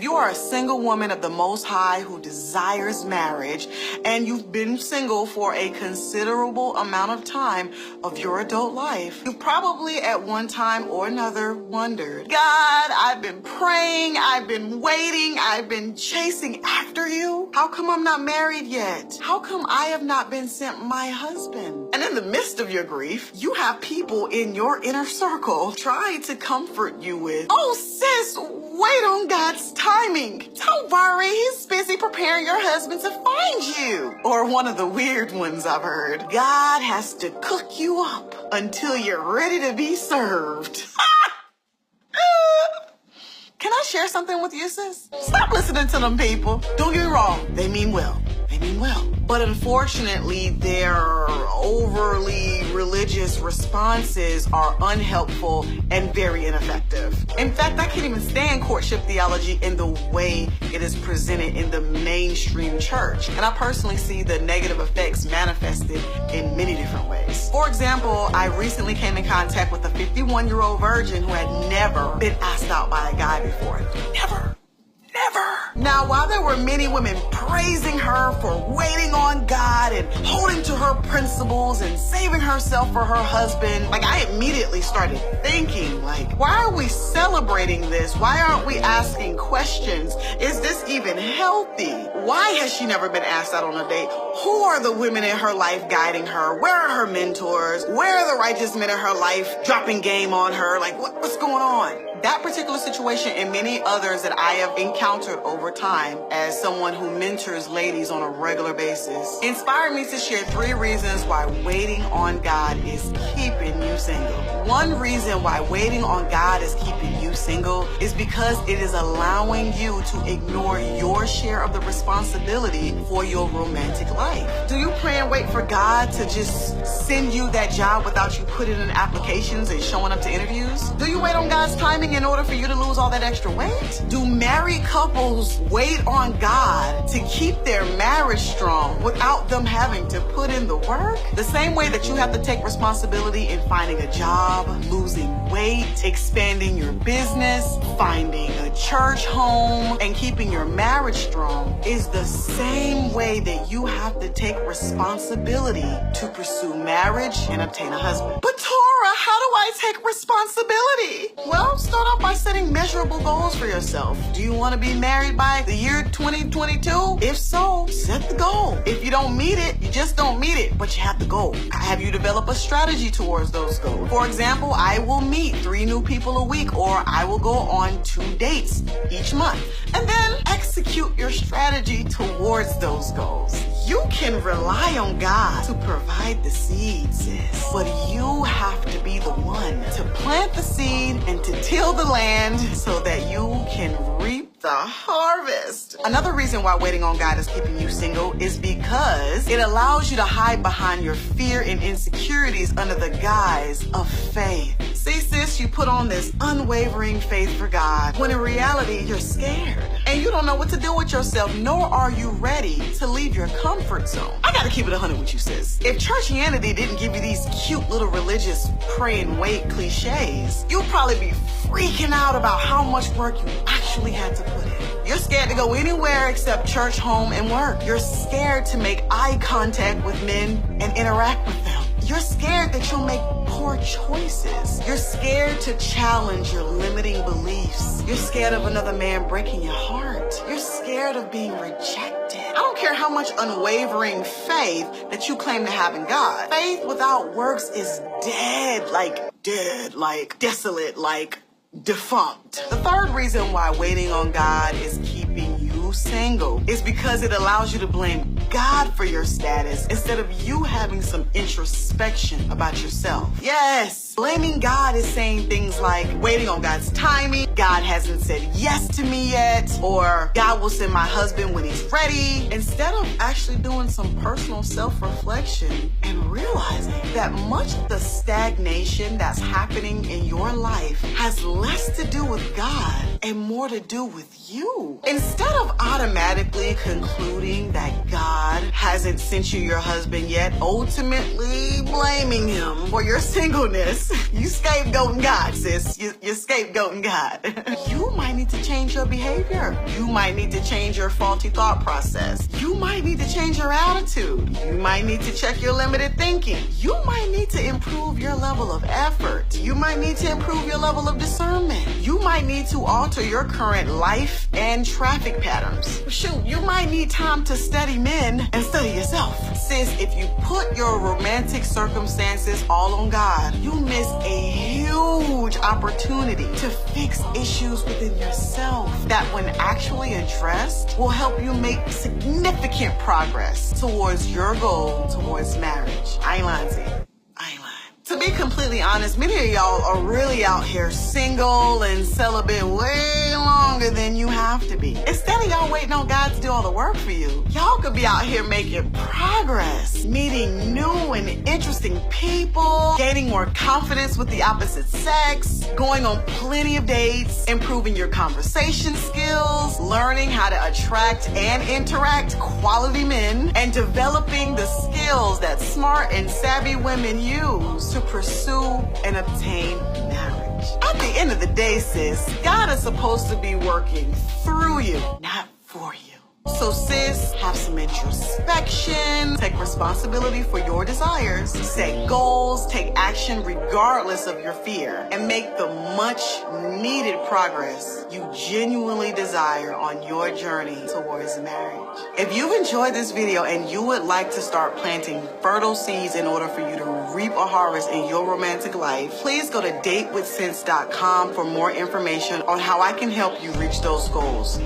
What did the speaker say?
If you are a single woman of the Most High who desires marriage, and you've been single for a considerable amount of time of your adult life, you've probably at one time or another wondered, God, I've been praying, I've been waiting, I've been chasing after you. How come I'm not married yet? How come I have not been sent my husband? And in the midst of your grief, you have people in your inner circle trying to comfort you with, oh sis, wait on God's timing. Don't worry, he's busy preparing your husband to find you. Or one of the weird ones I've heard, God has to cook you up until you're ready to be served. Can I share something with you, sis? Stop listening to them people. Don't get me wrong, they mean well. They mean well. But unfortunately, their overly religious responses are unhelpful and very ineffective. In fact, I can't even stand courtship theology in the way it is presented in the mainstream church. And I personally see the negative effects manifested in many different ways. For example, I recently came in contact with a 51-year-old virgin who had never been asked out by a guy before. Never. Now, while there were many women praising her for waiting on God and holding to her principles and saving herself for her husband, I immediately started thinking, why are we celebrating this? Why aren't we asking questions? Is this even healthy? Why has she never been asked out on a date? Who are the women in her life guiding her? Where are her mentors? Where are the righteous men in her life dropping game on her? What's going on? That particular situation and many others that I have encountered over time as someone who mentors ladies on a regular basis inspired me to share 3 reasons why waiting on God is keeping you single. One reason why waiting on God is keeping you single is because it is allowing you to ignore your share of the responsibility for your romantic life. Do you pray and wait for God to just send you that job without you putting in applications and showing up to interviews? Do you wait on God's timing in order for you to lose all that extra weight? Do married couples wait on God to keep their marriage strong without them having to put in the work? The same way that you have to take responsibility in finding a job, losing weight, expanding your business, finding a church home, and keeping your marriage strong is the same way that you have to take responsibility to pursue marriage and obtain a husband. But Torah, how do I take responsibility? Well, start off by setting measurable goals for yourself. Do you want to be married by the year 2022? If so, set the goal. If you don't meet it, you just don't meet it, but you have the goal. Have you developed a strategy towards those goals? For example, I will meet 3 new people a week, or I will go on 2 dates each month, and then execute your strategy towards those goals. You can rely on God to provide the seed, sis, but you have to be the one to plant the seed and to till the land so that you can reap the harvest. Another reason why waiting on God is keeping you single is because it allows you to hide behind your fear and insecurities under the guise of faith. See, sis, you put on this unwavering faith for God when in reality you're scared and you don't know what to do with yourself, nor are you ready to leave your comfort zone. I gotta keep it 100 with you, sis. If churchianity didn't give you these cute little religious pray and wait cliches, you'd probably be freaking out about how much work you actually had to put in. You're scared to go anywhere except church, home, and work. You're scared to make eye contact with men and interact with them. You're scared that you'll make poor choices. You're scared to challenge your limiting beliefs. You're scared of another man breaking your heart. You're scared of being rejected. I don't care how much unwavering faith that you claim to have in God. Faith without works is dead, like desolate, like defunct. The third reason why waiting on God is keeping you single is because it allows you to blame God for your status instead of you having some introspection about yourself. Yes, blaming God is saying things like waiting on God's timing, God hasn't said yes to me yet, or God will send my husband when he's ready, instead of actually doing some personal self-reflection and realizing that much of the stagnation that's happening in your life has less to do with God and more to do with you. Instead of automatically concluding that God God hasn't sent you your husband yet, ultimately blaming him for your singleness. You scapegoating God, sis. You're scapegoating God. You might need to change your behavior. You might need to change your faulty thought process. You might need to change your attitude. You might need to check your limited thinking. You might need to improve your level of effort. You might need to improve your level of discernment. You might need to alter your current life and traffic patterns. Shoot, you might need time to study men and study yourself. Sis, if you put your romantic circumstances all on God, you miss a huge opportunity to fix issues within yourself that, when actually addressed, will help you make significant progress towards your goal, towards marriage. I ain't lying to you. I ain't lying. To be completely honest, many of y'all are really out here single and celibate way longer than you have to be. Instead of y'all waiting on God to do all the work for you, y'all could be out here making progress, meeting new and interesting people, gaining more confidence with the opposite sex, going on plenty of dates, improving your conversation skills, learning how to attract and interact quality men, and developing the skills that smart and savvy women use to pursue and obtain marriage. At the end of the day, sis, God is supposed to be working through you, not for you. So sis, have some introspection, take responsibility for your desires, set goals, take action regardless of your fear, and make the much needed progress you genuinely desire on your journey towards marriage. If you've enjoyed this video and you would like to start planting fertile seeds in order for you to reap a harvest in your romantic life, please go to datewithsense.com for more information on how I can help you reach those goals.